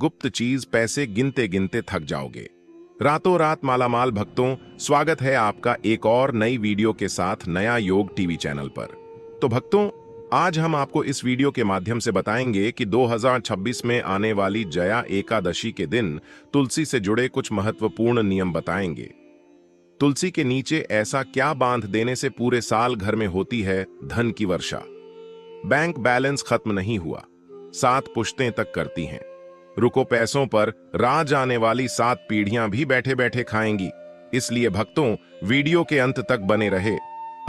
गुप्त चीज पैसे गिनते गिनते थक जाओगे। रातों रात मालामाल भक्तों, स्वागत है आपका एक और नई वीडियो के साथ नया योग टीवी चैनल पर। तो भक्तों, आज हम आपको इस वीडियो के माध्यम से बताएंगे कि 2026 में आने वाली जया एकादशी के दिन तुलसी से जुड़े कुछ महत्वपूर्ण नियम बताएंगे। तुलसी के नीचे ऐसा क्या बांध देने से पूरे साल घर में होती है धन की वर्षा। बैंक बैलेंस खत्म नहीं हुआ, 7 पुश्तें तक करती हैं। रुको पैसों पर राज आने वाली 7 पीढ़ियां भी बैठे बैठे खाएंगी। इसलिए भक्तों, वीडियो के अंत तक बने रहे।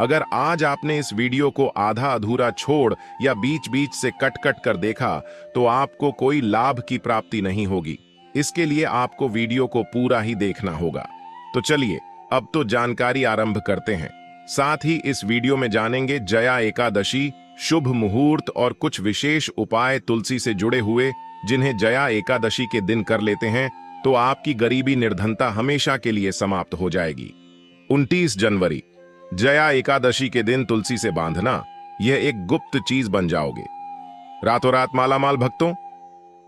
अगर आज आपने इस वीडियो को आधा अधूरा छोड़ या बीच बीच से कट कट कर देखा तो आपको कोई लाभ की प्राप्ति नहीं होगी। इसके लिए आपको वीडियो को पूरा ही देखना होगा। तो चलिए अब तो जानकारी आरंभ करते हैं। साथ ही इस वीडियो में जानेंगे जया एकादशी, शुभ मुहूर्त और कुछ विशेष उपाय तुलसी से जुड़े हुए, जिन्हें जया एकादशी के दिन कर लेते हैं तो आपकी गरीबी निर्धनता हमेशा के लिए समाप्त हो जाएगी। 29 जनवरी, जया एकादशी के दिन तुलसी से बांधना, यह एक गुप्त चीज बन जाओगे। रातों रात मालामाल भक्तों,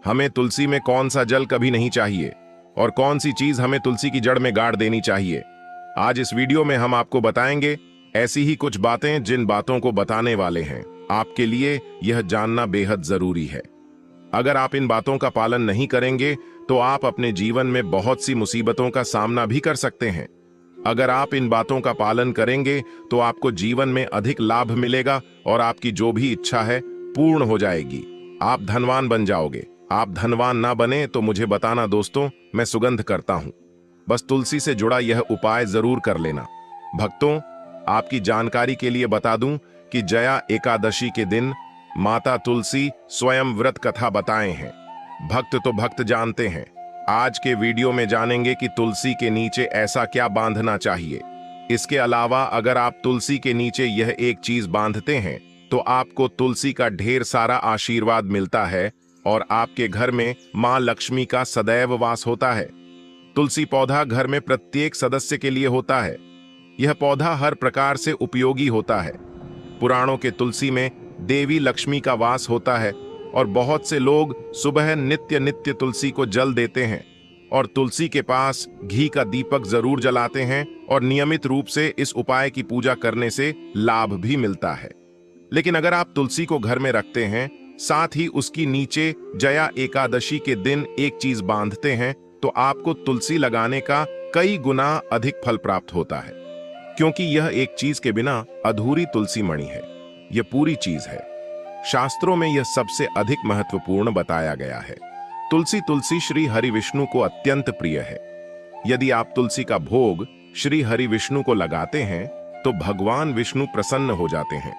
हमें तुलसी में कौन सा जल कभी नहीं चाहिए और कौन सी चीज हमें तुलसी की जड़ में गाड़ देनी चाहिए। आज इस वीडियो में हम आपको बताएंगे ऐसी ही कुछ बातें, जिन बातों को बताने वाले हैं आपके लिए यह जानना बेहद जरूरी है। अगर आप इन बातों का पालन नहीं करेंगे तो आप अपने जीवन में बहुत सी मुसीबतों का सामना भी कर सकते हैं। अगर आप इन बातों का पालन करेंगे तो आपको जीवन में अधिक लाभ मिलेगा और आपकी जो भी इच्छा है पूर्ण हो जाएगी। आप धनवान बन जाओगे। आप धनवान ना बने तो मुझे बताना दोस्तों, मैं सुगंध करता हूं। बस तुलसी से जुड़ा यह उपाय जरूर कर लेना। भक्तों, आपकी जानकारी के लिए बता दूं कि जया एकादशी के दिन माता तुलसी स्वयं व्रत कथा बताए हैं। भक्त तो भक्त जानते हैं। आज के वीडियो में जानेंगे कि तुलसी के नीचे ऐसा क्या बांधना चाहिए। इसके अलावा अगर आप तुलसी के नीचे यह एक चीज बांधते हैं तो आपको तुलसी का ढेर सारा आशीर्वाद मिलता है और आपके घर में मां लक्ष्मी का सदैव वास होता है। तुलसी पौधा घर में प्रत्येक सदस्य के लिए होता है। यह पौधा हर प्रकार से उपयोगी होता है। पुराणों के तुलसी में देवी लक्ष्मी का वास होता है और बहुत से लोग सुबह नित्य नित्य तुलसी को जल देते हैं और तुलसी के पास घी का दीपक जरूर जलाते हैं और नियमित रूप से इस उपाय की पूजा करने से लाभ भी मिलता है। लेकिन अगर आप तुलसी को घर में रखते हैं, साथ ही उसकी नीचे जया एकादशी के दिन एक चीज बांधते हैं तो आपको तुलसी लगाने का कई गुना अधिक फल प्राप्त होता है, क्योंकि यह एक चीज के बिना अधूरी तुलसी मणि है। यह पूरी चीज है। शास्त्रों में यह सबसे अधिक महत्वपूर्ण बताया गया है। तुलसी श्री हरि विष्णु को अत्यंत प्रिय है। यदि आप तुलसी का भोग श्री हरि विष्णु को लगाते हैं तो भगवान विष्णु प्रसन्न हो जाते हैं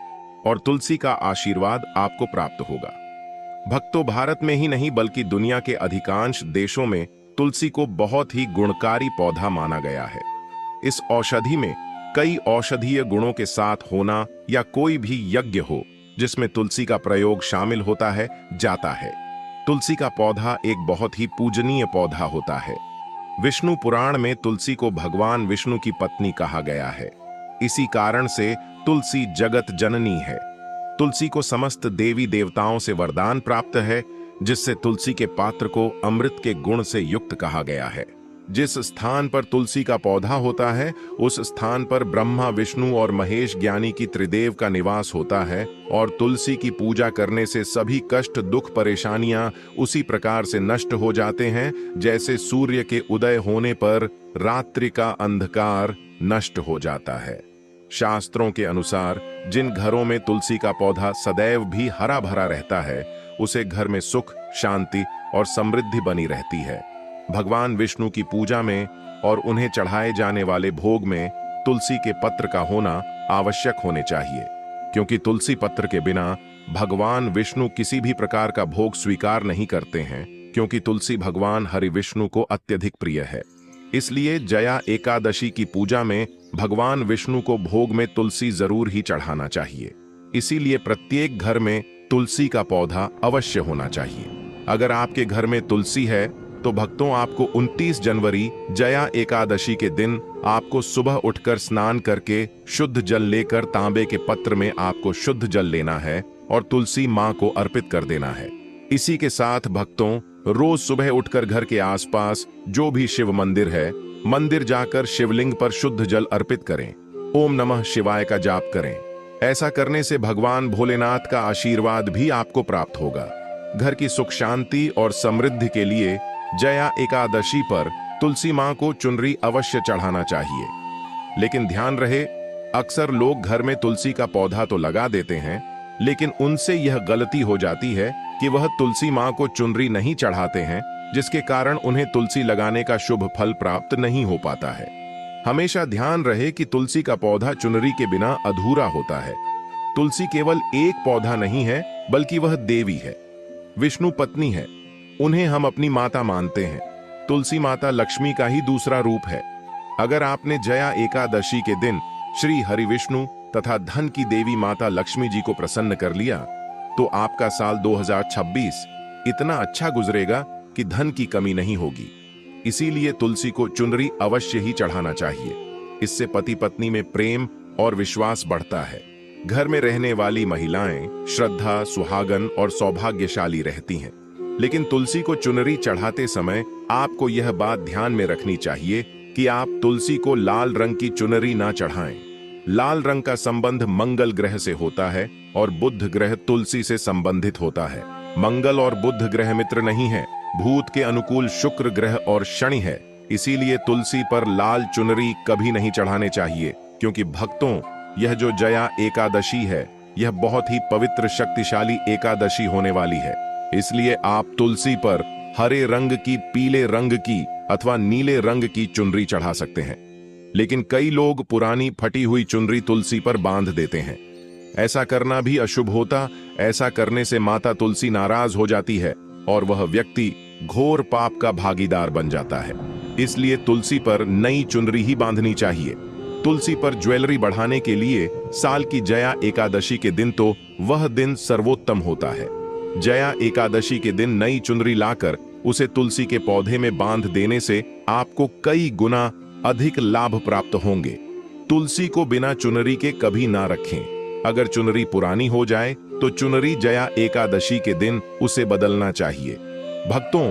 और तुलसी का आशीर्वाद आपको प्राप्त होगा। भक्तों, भारत में ही नहीं बल्कि दुनिया के अधिकांश देशों में तुलसी को बहुत ही गुणकारी पौधा माना गया है। इस औषधि में कई औषधीय गुणों के साथ होना या कोई भी यज्ञ हो जिसमें तुलसी का प्रयोग शामिल होता है, जाता है। तुलसी का पौधा एक बहुत ही पूजनीय पौधा होता है। विष्णु पुराण में तुलसी को भगवान विष्णु की पत्नी कहा गया है। इसी कारण से तुलसी जगत जननी है। तुलसी को समस्त देवी देवताओं से वरदान प्राप्त है, जिससे तुलसी के पात्र को अमृत के गुण से युक्त कहा गया है। जिस स्थान पर तुलसी का पौधा होता है उस स्थान पर ब्रह्मा, विष्णु और महेश ज्ञानी की त्रिदेव का निवास होता है और तुलसी की पूजा करने से सभी कष्ट, दुख, परेशानियां उसी प्रकार से नष्ट हो जाते हैं जैसे सूर्य के उदय होने पर रात्रि का अंधकार नष्ट हो जाता है। शास्त्रों के अनुसार जिन घरों में तुलसी का पौधा सदैव भी हरा भरा रहता है उसे घर में सुख, शांति और समृद्धि बनी रहती है। भगवान विष्णु की पूजा में और उन्हें चढ़ाए जाने वाले भोग में तुलसी के पत्र का होना आवश्यक होने चाहिए, क्योंकि तुलसी पत्र के बिना भगवान विष्णु किसी भी प्रकार का भोग स्वीकार नहीं करते हैं, क्योंकि तुलसी भगवान हरि विष्णु को अत्यधिक प्रिय है। इसलिए जया एकादशी की पूजा में भगवान विष्णु को भोग में तुलसी जरूर ही चढ़ाना चाहिए। इसीलिए प्रत्येक घर में तुलसी का पौधा अवश्य होना चाहिए। अगर आपके घर में तुलसी है तो भक्तों, आपको 29 जनवरी जया एकादशी के दिन आपको सुबह उठकर स्नान करके शुद्ध जल लेकर तांबे के पत्र में आपको शुद्ध जल लेना है और तुलसी मां को अर्पित कर देना है। इसी के साथ भक्तों, रोज सुबह उठकर घर के आसपास जो भी शिव मंदिर है, मंदिर जाकर शिवलिंग पर शुद्ध जल अर्पित करें। ओम नमः शिवाय का जाप करें। ऐसा करने से भगवान भोलेनाथ का आशीर्वाद भी आपको प्राप्त होगा। घर की सुख शांति और समृद्धि के लिए जया एकादशी पर तुलसी मां को चुनरी अवश्य चढ़ाना चाहिए। लेकिन ध्यान रहे, अक्सर लोग घर में तुलसी का पौधा तो लगा देते हैं, लेकिन उनसे यह गलती हो जाती है कि वह तुलसी मां को चुनरी नहीं चढ़ाते हैं, जिसके कारण उन्हें तुलसी लगाने का शुभ फल प्राप्त नहीं हो पाता है। हमेशा ध्यान रहे कि तुलसी का पौधा चुनरी के बिना अधूरा होता है। तुलसी केवल एक पौधा नहीं है, बल्कि वह देवी है, विष्णु पत्नी है। उन्हें हम अपनी माता मानते हैं। तुलसी माता लक्ष्मी का ही दूसरा रूप है। अगर आपने जया एकादशी के दिन श्री हरि विष्णु तथा धन की देवी माता लक्ष्मी जी को प्रसन्न कर लिया, तो आपका साल 2026 इतना अच्छा गुजरेगा कि धन की कमी नहीं होगी। इसीलिए तुलसी को चुनरी अवश्य ही चढ़ाना चाहिए। इससे पति पत्नी में प्रेम और विश्वास बढ़ता है। घर में रहने वाली महिलाएं श्रद्धा, सुहागन और सौभाग्यशाली रहती हैं। लेकिन तुलसी को चुनरी चढ़ाते समय आपको यह बात ध्यान में रखनी चाहिए कि आप तुलसी को लाल रंग की चुनरी ना चढ़ाएं। लाल रंग का संबंध मंगल ग्रह से होता है और बुध ग्रह तुलसी से संबंधित होता है। मंगल और बुध ग्रह मित्र नहीं है। भूत के अनुकूल शुक्र ग्रह और शनि है। इसीलिए तुलसी पर लाल चुनरी कभी नहीं चढ़ाने चाहिए, क्योंकि भक्तों, यह जो जया एकादशी है, यह बहुत ही पवित्र शक्तिशाली एकादशी होने वाली है। इसलिए आप तुलसी पर हरे रंग की, पीले रंग की अथवा नीले रंग की चुनरी चढ़ा सकते हैं। लेकिन कई लोग पुरानी फटी हुई चुनरी तुलसी पर बांध देते हैं। ऐसा करना भी अशुभ होता। ऐसा करने से माता तुलसी नाराज हो जाती है और वह व्यक्ति घोर पाप का भागीदार बन जाता है। इसलिए तुलसी पर नई चुनरी ही बांधनी चाहिए। तुलसी पर ज्वेलरी बढ़ाने के लिए साल की जया एकादशी के दिन तो वह दिन सर्वोत्तम होता है। जया एकादशी के दिन नई चुनरी लाकर उसे तुलसी के पौधे में बांध देने से आपको कई गुना अधिक लाभ प्राप्त होंगे। तुलसी को बिना चुनरी के कभी ना रखें। अगर चुनरी पुरानी हो जाए तो चुनरी जया एकादशी के दिन उसे बदलना चाहिए। भक्तों,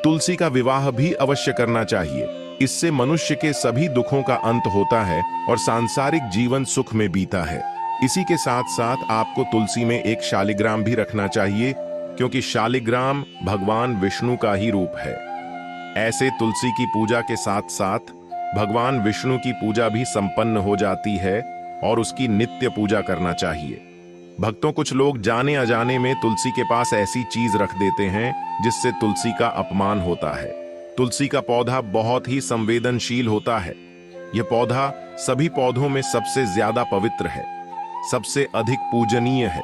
तुलसी का विवाह भी अवश्य करना चाहिए। इससे मनुष्य के सभी दुखों का अंत होता है और सांसारिक जीवन सुख में बीता है। इसी के साथ साथ आपको तुलसी में एक शालिग्राम भी रखना चाहिए, क्योंकि शालिग्राम भगवान विष्णु का ही रूप है। ऐसे तुलसी की पूजा के साथ साथ भगवान विष्णु की पूजा भी संपन्न हो जाती है और उसकी नित्य पूजा करना चाहिए। भक्तों, कुछ लोग जाने अजाने में तुलसी के पास ऐसी चीज रख देते हैं जिससे तुलसी का अपमान होता है। तुलसी का पौधा बहुत ही संवेदनशील होता है। यह पौधा सभी पौधों में सबसे ज्यादा पवित्र है, सबसे अधिक पूजनीय है।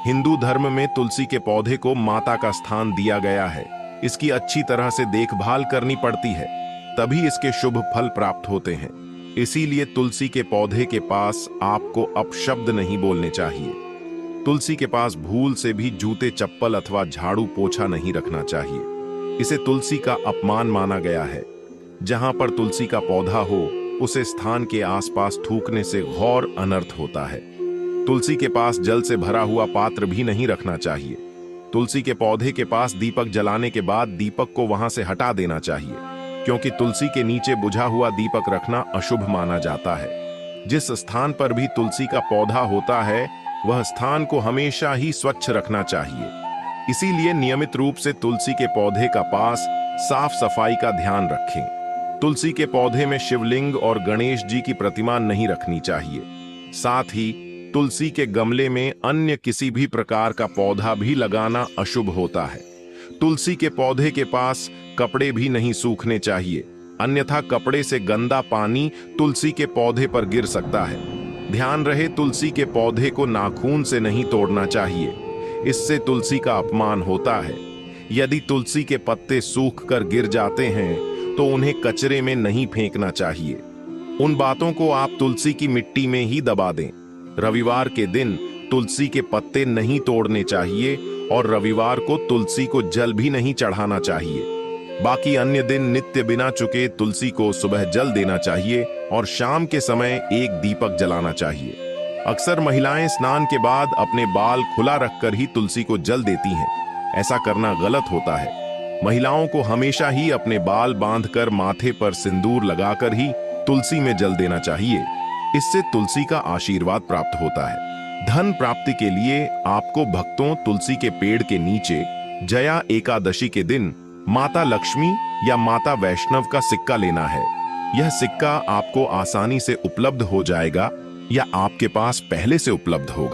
हिंदू धर्म में तुलसी के पौधे को माता का स्थान दिया गया है। इसकी अच्छी तरह से देखभाल करनी पड़ती है, तभी इसके शुभ फल प्राप्त होते हैं। इसीलिए तुलसी के पौधे के पास आपको अपशब्द नहीं बोलने चाहिए। तुलसी के पास भूल से भी जूते, चप्पल अथवा झाड़ू पोछा नहीं रखना चाहिए। इसे तुलसी का अपमान माना गया है। जहां पर तुलसी का पौधा हो, उसे स्थान के आसपास थूकने से घोर अनर्थ होता है। तुलसी के पास जल से भरा हुआ पात्र भी नहीं रखना चाहिए। तुलसी के पौधे के पास दीपक जलाने के बाद दीपक को वहां से हटा देना चाहिए, क्योंकि तुलसी के नीचे बुझा हुआ दीपक रखना अशुभ माना जाता है। जिस स्थान पर भी तुलसी का पौधा होता है, वह स्थान को हमेशा ही स्वच्छ रखना चाहिए। इसीलिए नियमित रूप से तुलसी के पौधे का पास साफ सफाई का ध्यान रखें। तुलसी के पौधे में शिवलिंग और गणेश जी की प्रतिमा नहीं रखनी चाहिए। साथ ही तुलसी के गमले में अन्य किसी भी प्रकार का पौधा भी लगाना अशुभ होता है। तुलसी के पौधे के पास कपड़े भी नहीं सूखने चाहिए, अन्यथा कपड़े से गंदा पानी तुलसी के पौधे पर गिर सकता है। ध्यान रहे, तुलसी के पौधे को नाखून से नहीं तोड़ना चाहिए, इससे तुलसी का अपमान होता है। यदि तुलसी के पत्ते सूख कर गिर जाते हैं तो उन्हें कचरे में नहीं फेंकना चाहिए। उन बातों को आप तुलसी की मिट्टी में ही दबा दें। रविवार के दिन तुलसी के पत्ते नहीं तोड़ने चाहिए और रविवार को तुलसी को जल भी नहीं चढ़ाना चाहिए। बाकी अन्य दिन नित्य बिना चुके तुलसी को सुबह जल देना चाहिए और शाम के समय एक दीपक जलाना चाहिए। अक्सर महिलाएं स्नान के बाद अपने बाल खुला रखकर ही तुलसी को जल देती हैं। ऐसा करना गलत होता है। महिलाओं को हमेशा ही अपने बाल बांधकर माथे पर सिंदूर लगाकर ही तुलसी में जल देना चाहिए। इससे तुलसी का आशीर्वाद प्राप्त होता है। धन प्राप्ति के लिए आपको भक्तों तुलसी के पेड़ के नीचे जया एकादशी के दिन माता लक्ष्मी या माता वैष्णव का सिक्का लेना है। यह सिक्का आपको आसानी से उपलब्ध हो जाएगा या आपके पास पहले से उपलब्ध होगा।